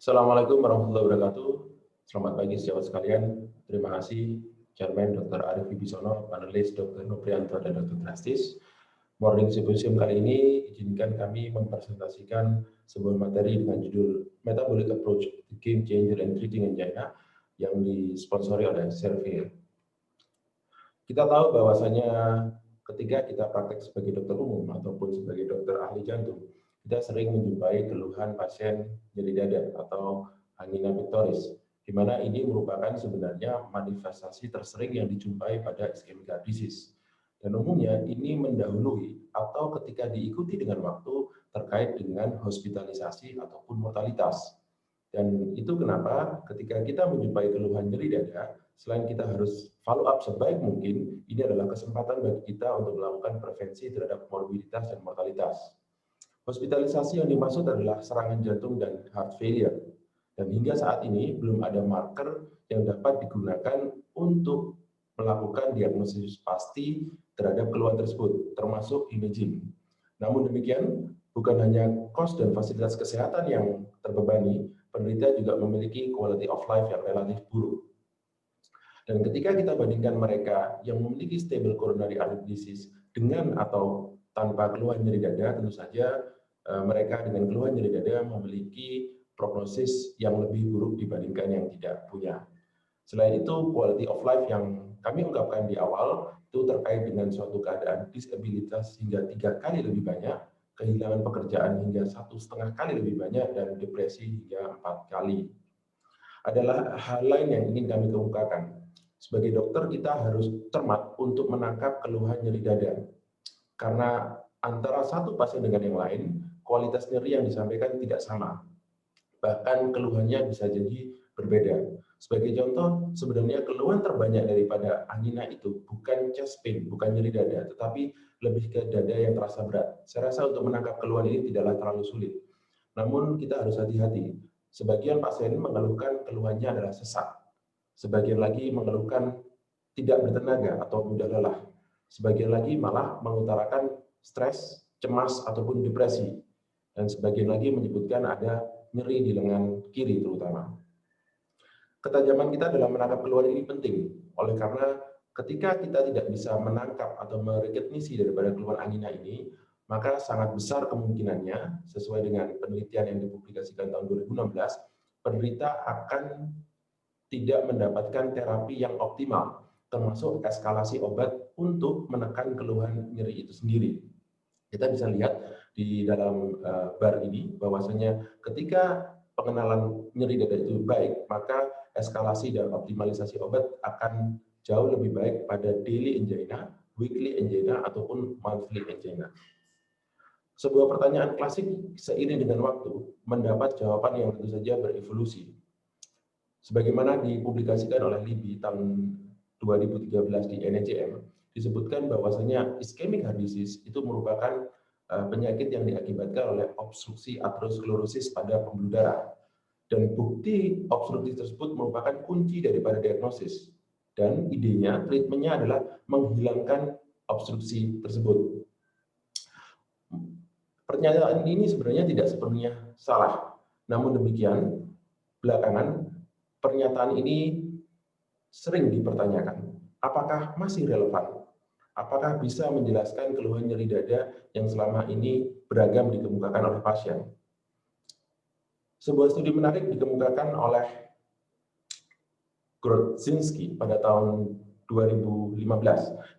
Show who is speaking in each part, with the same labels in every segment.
Speaker 1: Assalamualaikum warahmatullahi wabarakatuh. Selamat pagi sejawat sekalian. Terima kasih Chairman Dr. Arief Wibisono, panelis Dr. Noprianto dan Dr. Drastis. Morning Symposium kali ini izinkan kami mempresentasikan sebuah materi dengan judul Metabolic Approach to Game Changer and Treating Angina yang disponsori oleh Servier. Kita tahu bahwasanya ketika kita praktek sebagai dokter umum ataupun sebagai dokter ahli jantung, kita sering menjumpai keluhan pasien nyeri dada atau angina pectoris, di mana ini merupakan sebenarnya manifestasi tersering yang dijumpai pada ischemic heart disease. Dan umumnya ini mendahului atau ketika diikuti dengan waktu terkait dengan hospitalisasi ataupun mortalitas. Dan itu kenapa ketika kita menjumpai keluhan nyeri dada, selain kita harus follow up sebaik mungkin, ini adalah kesempatan bagi kita untuk melakukan prevensi terhadap morbiditas dan mortalitas. Hospitalisasi yang dimaksud adalah serangan jantung dan heart failure. Dan hingga saat ini belum ada marker yang dapat digunakan untuk melakukan diagnosis pasti terhadap keluhan tersebut, termasuk imaging. Namun demikian, bukan hanya kos dan fasilitas kesehatan yang terbebani, penderita juga memiliki quality of life yang relatif buruk. Dan ketika kita bandingkan mereka yang memiliki stable coronary artery disease dengan atau tanpa keluhan nyeri dada, tentu saja mereka dengan keluhan nyeri dada memiliki prognosis yang lebih buruk dibandingkan yang tidak punya. Selain itu, quality of life yang kami ungkapkan di awal itu terkait dengan suatu keadaan disabilitas hingga 3 kali lebih banyak, kehilangan pekerjaan hingga 1,5 kali lebih banyak, dan depresi hingga 4 kali. Adalah hal lain yang ingin kami kemukakan. Sebagai dokter, kita harus cermat untuk menangkap keluhan nyeri dada. Karena antara satu pasien dengan yang lain, kualitas nyeri yang disampaikan tidak sama. Bahkan keluhannya bisa jadi berbeda. Sebagai contoh, sebenarnya keluhan terbanyak daripada angina itu bukan chest pain, bukan nyeri dada, tetapi lebih ke dada yang terasa berat. Saya rasa untuk menangkap keluhan ini tidaklah terlalu sulit. Namun kita harus hati-hati. Sebagian pasien mengeluhkan keluhannya adalah sesak. Sebagian lagi mengeluhkan tidak bertenaga atau mudah lelah. Sebagian lagi malah mengutarakan stres, cemas, ataupun depresi. Dan sebagian lagi menyebutkan ada nyeri di lengan kiri terutama. Ketajaman kita dalam menangkap keluhan ini penting, oleh karena ketika kita tidak bisa menangkap atau merekognisi daripada keluhan angina ini, maka sangat besar kemungkinannya, sesuai dengan penelitian yang dipublikasikan tahun 2016, penderita akan tidak mendapatkan terapi yang optimal, termasuk eskalasi obat untuk menekan keluhan nyeri itu sendiri. Kita bisa lihat di dalam bar ini bahwasanya ketika pengenalan nyeri dada itu baik, maka eskalasi dan optimalisasi obat akan jauh lebih baik pada daily angina, weekly angina, ataupun monthly angina. Sebuah pertanyaan klasik seiring dengan waktu mendapat jawaban yang tentu saja berevolusi. Sebagaimana dipublikasikan oleh Libby tahun 2013 di NEJM, disebutkan bahwasanya ischemic heart disease itu merupakan penyakit yang diakibatkan oleh obstruksi aterosklerosis pada pembuluh darah. Dan bukti obstruktif tersebut merupakan kunci daripada diagnosis. Dan idenya, treatmentnya adalah menghilangkan obstruksi tersebut. Pernyataan ini sebenarnya tidak sepenuhnya salah. Namun demikian, belakangan pernyataan ini sering dipertanyakan. Apakah masih relevan? Apakah bisa menjelaskan keluhan nyeri dada yang selama ini beragam dikemukakan oleh pasien? Sebuah studi menarik dikemukakan oleh Grodzinski pada tahun 2015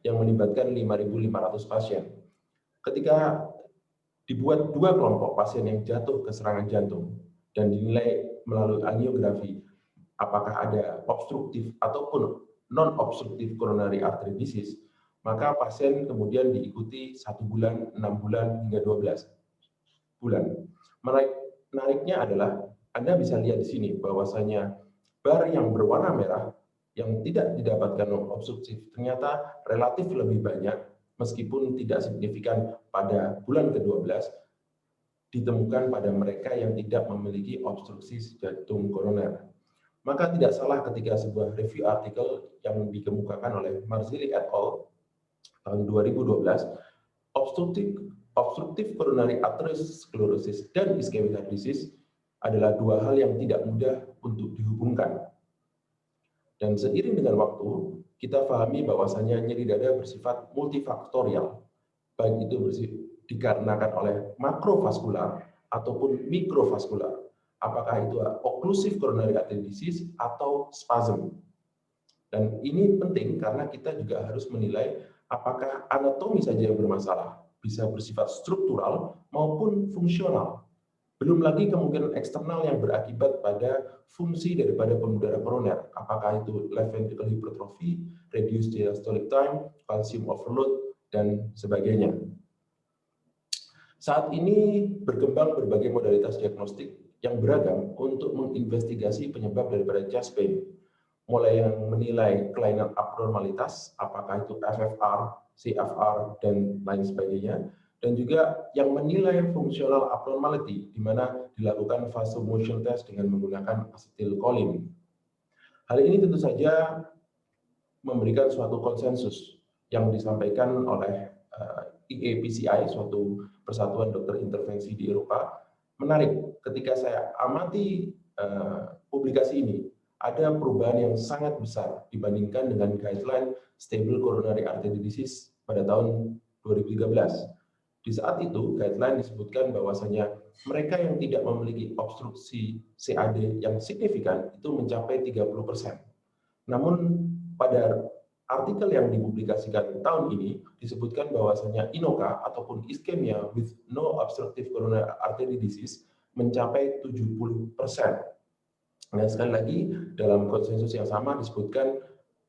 Speaker 1: yang melibatkan 5.500 pasien. Ketika dibuat 2 kelompok pasien yang jatuh ke serangan jantung dan dinilai melalui angiografi apakah ada obstruktif ataupun non-obstruktif coronary artery disease, maka pasien kemudian diikuti 1 bulan, 6 bulan, hingga 12 bulan. Menariknya adalah Anda bisa lihat di sini bahwasanya bar yang berwarna merah yang tidak didapatkan non-obstruktif ternyata relatif lebih banyak meskipun tidak signifikan pada bulan ke-12 ditemukan pada mereka yang tidak memiliki obstruksi jantung koroner. Maka tidak salah ketika sebuah review artikel yang dikemukakan oleh Marzilli et al. Tahun 2012, obstruktif coronary atherosclerosis dan ischemic heart disease adalah dua hal yang tidak mudah untuk dihubungkan. Dan seiring dengan waktu, kita pahami bahwasanya nyeri dada bersifat multifaktorial, baik itu dikarenakan oleh makrovaskular ataupun mikrovaskular. Apakah itu occlusive coronary artery disease atau spasm. Dan ini penting karena kita juga harus menilai apakah anatomi saja yang bermasalah, bisa bersifat struktural maupun fungsional. Belum lagi kemungkinan eksternal yang berakibat pada fungsi daripada pembuluh darah koroner, apakah itu left ventricle hypertrophy, reduced diastolic time, calcium overload, dan sebagainya. Saat ini berkembang berbagai modalitas diagnostik yang beragam untuk menginvestigasi penyebab daripada chest pain, mulai yang menilai kelainan abnormalitas, apakah itu FFR, CFR, dan lain sebagainya, dan juga yang menilai fungsional abnormality, di mana dilakukan vasomotion test dengan menggunakan asetilkolin. Hal ini tentu saja memberikan suatu konsensus yang disampaikan oleh IAPCI, suatu persatuan dokter intervensi di Eropa. Menarik, ketika saya amati publikasi ini, ada perubahan yang sangat besar dibandingkan dengan guideline stable coronary artery disease pada tahun 2013. Di saat itu, guideline disebutkan bahwasanya mereka yang tidak memiliki obstruksi CAD yang signifikan itu mencapai 30%. Namun pada artikel yang dipublikasikan tahun ini disebutkan bahwasanya INOCA ataupun ischemia with no obstructive coronary artery disease mencapai 70%. Dan sekali lagi dalam konsensus yang sama disebutkan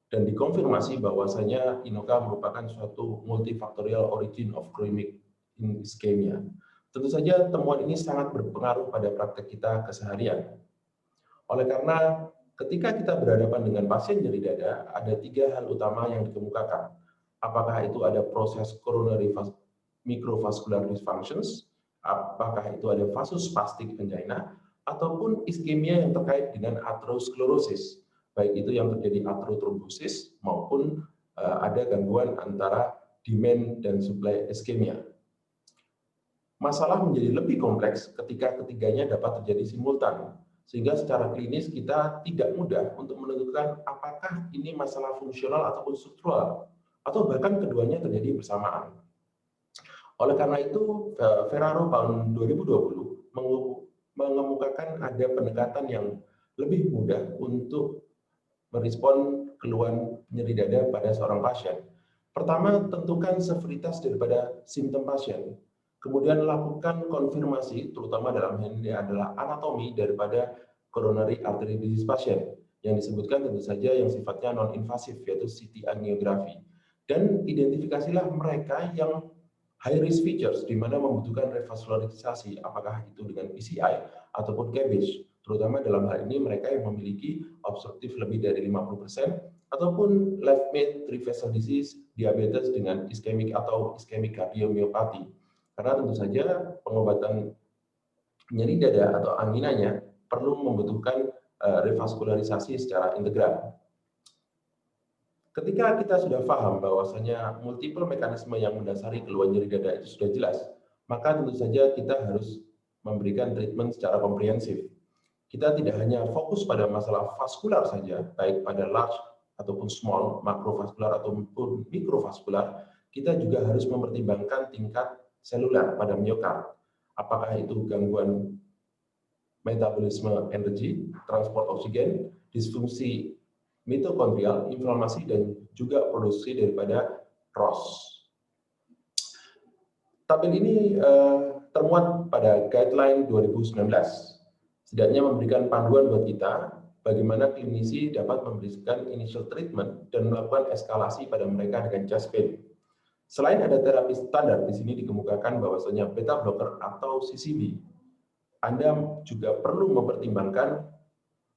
Speaker 1: dan dikonfirmasi bahwasanya INOCA merupakan suatu multifaktorial origin of chronic ischemia. Tentu saja temuan ini sangat berpengaruh pada praktek kita keseharian. Oleh karena ketika kita berhadapan dengan pasien nyeri dada, ada 3 hal utama yang dikemukakan. Apakah itu ada proses coronary microvascular dysfunctions, apakah itu ada vasospastic angina, ataupun iskemia yang terkait dengan atherosclerosis, baik itu yang terjadi atherotrombosis maupun ada gangguan antara demand dan supply iskemia. Masalah menjadi lebih kompleks ketika ketiganya dapat terjadi simultan, sehingga secara klinis kita tidak mudah untuk menentukan apakah ini masalah fungsional ataupun struktural, atau bahkan keduanya terjadi bersamaan. Oleh karena itu, Ferraro tahun 2020 mengemukakan ada pendekatan yang lebih mudah untuk merespon keluhan nyeri dada pada seorang pasien. Pertama, tentukan severitas daripada simptom pasien. Kemudian lakukan konfirmasi, terutama dalam hal ini adalah anatomi daripada coronary artery disease pasien, yang disebutkan tentu saja yang sifatnya non-invasif, yaitu CT angiografi. Dan identifikasilah mereka yang high risk features, di mana membutuhkan revascularisasi, apakah itu dengan PCI ataupun CABG, terutama dalam hal ini mereka yang memiliki obstruktif lebih dari 50%, ataupun left main three vessel disease, diabetes dengan iskemik atau iskemik kardiomyopati. Karena tentu saja pengobatan nyeri dada atau anginanya perlu membutuhkan revaskularisasi secara integral. Ketika kita sudah paham bahwasanya multiple mekanisme yang mendasari keluhan nyeri dada itu sudah jelas, maka tentu saja kita harus memberikan treatment secara komprehensif. Kita tidak hanya fokus pada masalah vaskular saja, baik pada large ataupun small, makrovaskular ataupun mikrovaskular, kita juga harus mempertimbangkan tingkat seluler pada miokard. Apakah itu gangguan metabolisme energi, transport oksigen, disfungsi mitokondrial, inflamasi, dan juga produksi daripada ROS. Tabel ini termuat pada guideline 2019. Setidaknya memberikan panduan buat kita bagaimana klinisi dapat memberikan initial treatment dan melakukan eskalasi pada mereka dengan chest pain. Selain ada terapi standar, di sini dikemukakan bahwasanya beta blocker atau CCB, Anda juga perlu mempertimbangkan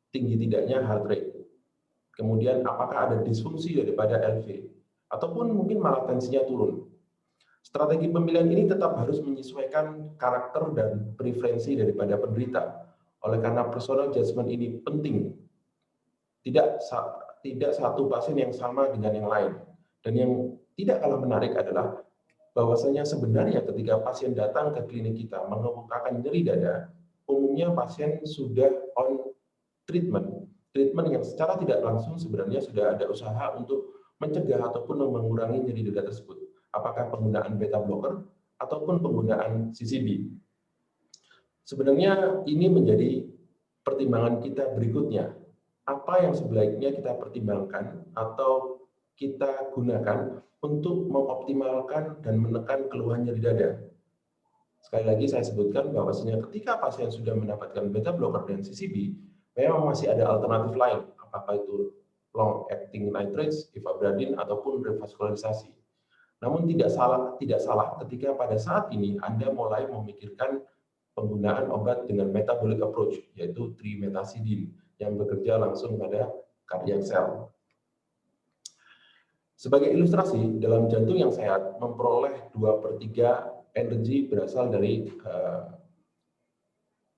Speaker 1: tinggi tidaknya heart rate. Kemudian apakah ada disfungsi daripada LV, ataupun mungkin malah tensinya turun. Strategi pemilihan ini tetap harus menyesuaikan karakter dan preferensi daripada penderita. Oleh karena personal judgment ini penting. Tidak satu pasien yang sama dengan yang lain. Dan yang tidak kalah menarik adalah bahwasanya sebenarnya ketika pasien datang ke klinik kita mengemukakan nyeri dada, umumnya pasien sudah on treatment. Treatment yang secara tidak langsung sebenarnya sudah ada usaha untuk mencegah ataupun mengurangi nyeri dada tersebut. Apakah penggunaan beta blocker ataupun penggunaan CCB. Sebenarnya ini menjadi pertimbangan kita berikutnya. Apa yang sebaiknya kita pertimbangkan atau kita gunakan untuk mengoptimalkan dan menekan keluhan nyeri dada. Sekali lagi saya sebutkan bahwasanya ketika pasien sudah mendapatkan beta blocker dan CCB, memang masih ada alternatif lain, apakah itu long acting nitrates, ivabradin ataupun revaskularisasi. Namun tidak salah ketika pada saat ini Anda mulai memikirkan penggunaan obat dengan metabolic approach, yaitu trimetasidin yang bekerja langsung pada cardiac cell. Sebagai ilustrasi, dalam jantung yang sehat memperoleh 2/3 energi berasal dari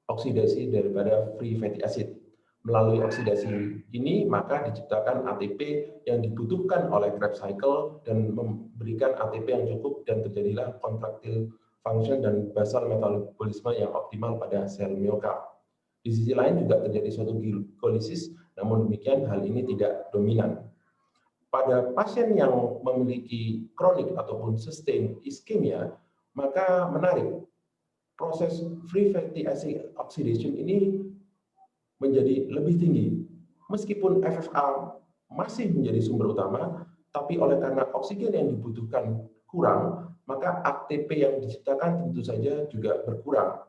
Speaker 1: oksidasi daripada free fatty acid. Melalui oksidasi ini, maka diciptakan ATP yang dibutuhkan oleh Krebs cycle dan memberikan ATP yang cukup dan terjadilah contractile function dan basal metabolisme yang optimal pada sel miokard. Di sisi lain juga terjadi suatu glikolisis, namun demikian hal ini tidak dominan. Pada pasien yang memiliki kronik ataupun sustained iskemia, maka menarik, proses free fatty acid oxidation ini menjadi lebih tinggi. Meskipun FFA masih menjadi sumber utama, tapi oleh karena oksigen yang dibutuhkan kurang, maka ATP yang diciptakan tentu saja juga berkurang.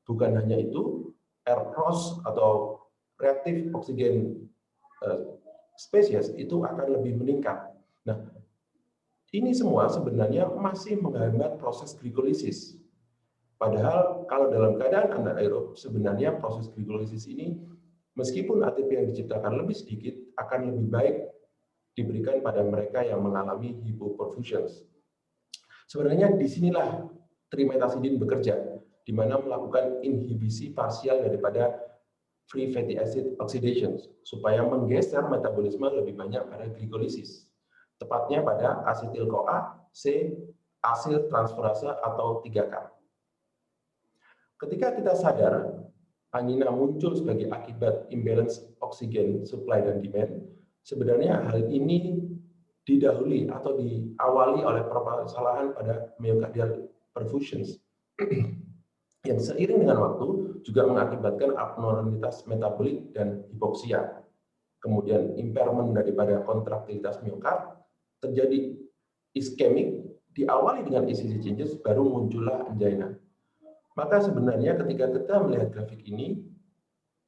Speaker 1: Bukan hanya itu, ROS atau reaktif oksigen spesies itu akan lebih meningkat. Nah, ini semua sebenarnya masih menghambat proses glikolisis. Padahal kalau dalam keadaan anaerob, sebenarnya proses glikolisis ini meskipun ATP yang diciptakan lebih sedikit, akan lebih baik diberikan pada mereka yang mengalami hypoperfusion. Sebenarnya disinilah trimetasidin bekerja, di mana melakukan inhibisi parsial daripada free fatty acid oxidation, supaya menggeser metabolisme lebih banyak pada glikolisis, tepatnya pada asetil-CoA, C, asil transferase atau 3K. Ketika kita sadar angina muncul sebagai akibat imbalance oksigen supply dan demand, sebenarnya hal ini didahului atau diawali oleh permasalahan pada myocardial perfusions yang seiring dengan waktu juga mengakibatkan abnormalitas metabolik dan hipoksia. Kemudian impairment daripada kontraktilitas miokard, terjadi iskemik, diawali dengan ECG changes, baru muncullah angina. Maka sebenarnya ketika kita melihat grafik ini,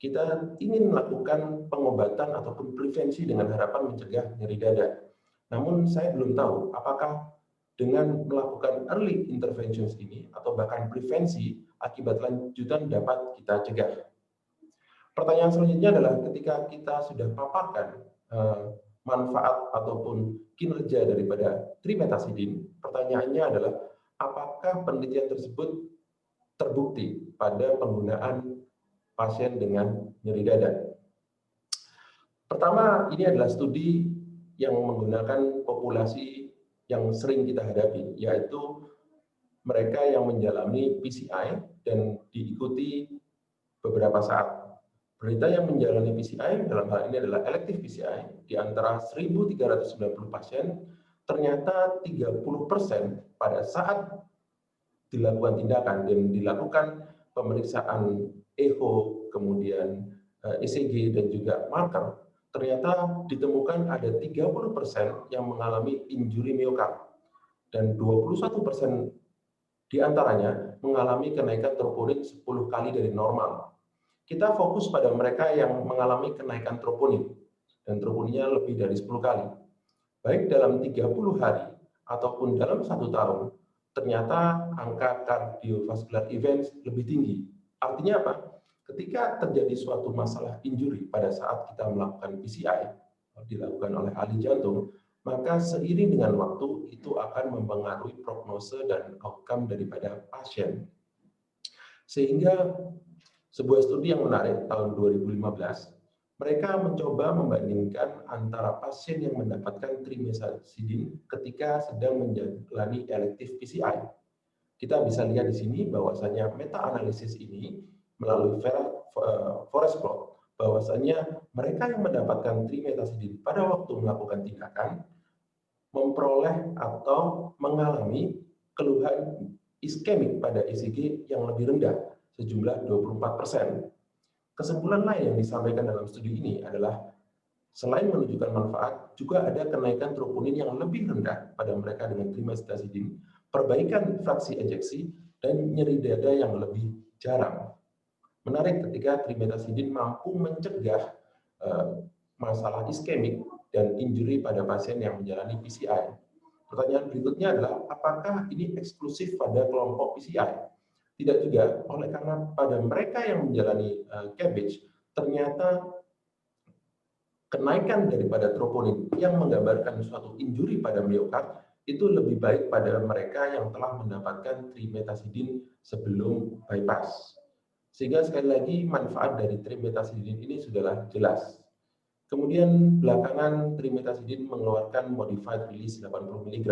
Speaker 1: kita ingin melakukan pengobatan ataupun prevensi dengan harapan mencegah nyeri dada. Namun saya belum tahu apakah dengan melakukan early interventions ini atau bahkan prevensi, akibat lanjutan dapat kita cegah. Pertanyaan selanjutnya adalah ketika kita sudah paparkan manfaat ataupun kinerja daripada trimetasidin, pertanyaannya adalah apakah penelitian tersebut terbukti pada penggunaan pasien dengan nyeri dada. Pertama, ini adalah studi yang menggunakan populasi yang sering kita hadapi, yaitu mereka yang menjalani PCI dan diikuti beberapa saat. Penderita yang menjalani PCI dalam hal ini adalah elective PCI, di antara 1.390 pasien, ternyata 30% pada saat dilakukan tindakan dan dilakukan pemeriksaan echo, kemudian ECG dan juga marker, ternyata ditemukan ada 30% yang mengalami injury miokard dan 21% diantaranya mengalami kenaikan troponin 10 kali dari normal. Kita fokus pada mereka yang mengalami kenaikan troponin dan troponinnya lebih dari 10 kali. Baik dalam 30 hari ataupun dalam 1 tahun, ternyata angka cardiovascular events lebih tinggi. Artinya apa? Ketika terjadi suatu masalah injury pada saat kita melakukan PCI, dilakukan oleh ahli jantung, maka seiring dengan waktu itu akan mempengaruhi prognose dan outcome daripada pasien. Sehingga sebuah studi yang menarik tahun 2015, mereka mencoba membandingkan antara pasien yang mendapatkan trimetasidin ketika sedang menjalani elective PCI. Kita bisa lihat di sini bahwasanya meta-analisis ini melalui forest plot bahwasanya mereka yang mendapatkan trimetazidin pada waktu melakukan tindakan memperoleh atau mengalami keluhan iskemik pada ECG yang lebih rendah sejumlah 24%. Kesimpulan lain yang disampaikan dalam studi ini adalah selain menunjukkan manfaat, juga ada kenaikan troponin yang lebih rendah pada mereka dengan trimetazidin, perbaikan fraksi ejeksi, dan nyeri dada yang lebih jarang. Menarik ketika trimetazidin mampu mencegah masalah iskemik dan injury pada pasien yang menjalani PCI. Pertanyaan berikutnya adalah, apakah ini eksklusif pada kelompok PCI? Tidak juga, oleh karena pada mereka yang menjalani CABG, ternyata kenaikan daripada troponin yang menggambarkan suatu injury pada miokard itu lebih baik pada mereka yang telah mendapatkan trimetazidin sebelum bypass. Sehingga sekali lagi manfaat dari trimetazidin ini sudahlah jelas. Kemudian belakangan trimetazidin mengeluarkan modified release 80 mg.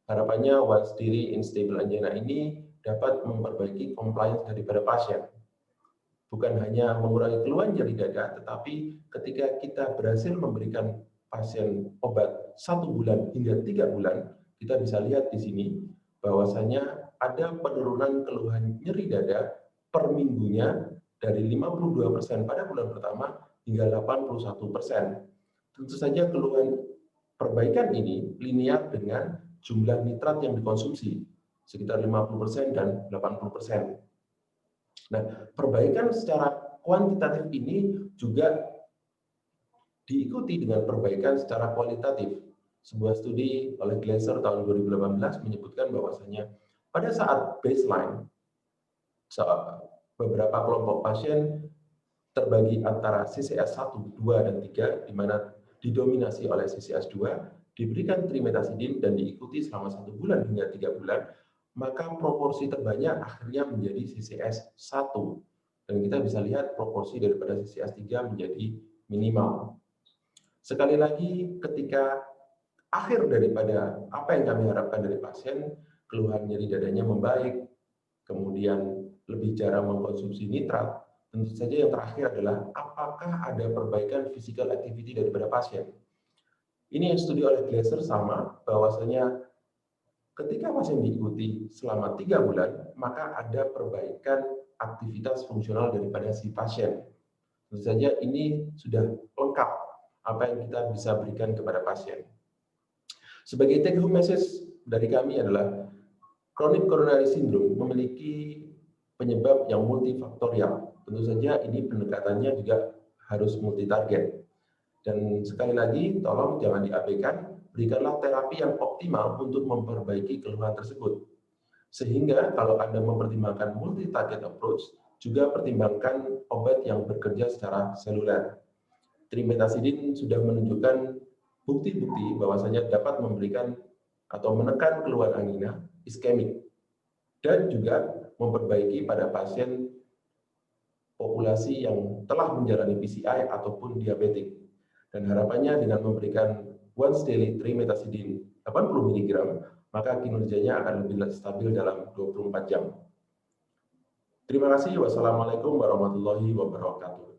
Speaker 1: Harapannya once daily unstable angina ini dapat memperbaiki compliance daripada pasien. Bukan hanya mengurangi keluhan nyeri dada, tetapi ketika kita berhasil memberikan pasien obat 1 bulan hingga 3 bulan, kita bisa lihat di sini bahwasanya ada penurunan keluhan nyeri dada per minggunya dari 52% pada bulan pertama hingga 81%. Tentu saja keluhan perbaikan ini linear dengan jumlah nitrat yang dikonsumsi, sekitar 50% dan 80%. Nah, perbaikan secara kuantitatif ini juga diikuti dengan perbaikan secara kualitatif. Sebuah studi oleh Glaser tahun 2018 menyebutkan bahwasanya pada saat baseline, beberapa kelompok pasien terbagi antara CCS 1, 2, dan 3, di mana didominasi oleh CCS 2, diberikan trimetazidin dan diikuti selama 1 bulan hingga 3 bulan, maka proporsi terbanyak akhirnya menjadi CCS 1. Dan kita bisa lihat proporsi daripada CCS 3 menjadi minimal. Sekali lagi, ketika akhir daripada apa yang kami harapkan dari pasien, keluhan nyeri dadanya membaik, kemudian lebih jarang mengkonsumsi nitrat, tentu saja yang terakhir adalah apakah ada perbaikan physical activity daripada pasien. Ini yang studi oleh Glaser sama, bahwasanya ketika pasien diikuti selama 3 bulan, maka ada perbaikan aktivitas fungsional daripada si pasien. Tentu saja ini sudah lengkap apa yang kita bisa berikan kepada pasien. Sebagai take home message dari kami adalah chronic coronary syndrome memiliki penyebab yang multifaktorial. Tentu saja ini pendekatannya juga harus multi-target. Dan sekali lagi, tolong jangan diabaikan, berikanlah terapi yang optimal untuk memperbaiki keluhan tersebut. Sehingga kalau Anda mempertimbangkan multi-target approach, juga pertimbangkan obat yang bekerja secara seluler. Trimetazidin sudah menunjukkan bukti-bukti bahwasanya dapat memberikan atau menekan keluhan angina iskemik dan juga memperbaiki pada pasien populasi yang telah menjalani PCI ataupun diabetik. Dan harapannya dengan memberikan once daily trimetazidin 80 mg, maka kinerjanya akan lebih stabil dalam 24 jam. Terima kasih. Wassalamualaikum warahmatullahi wabarakatuh.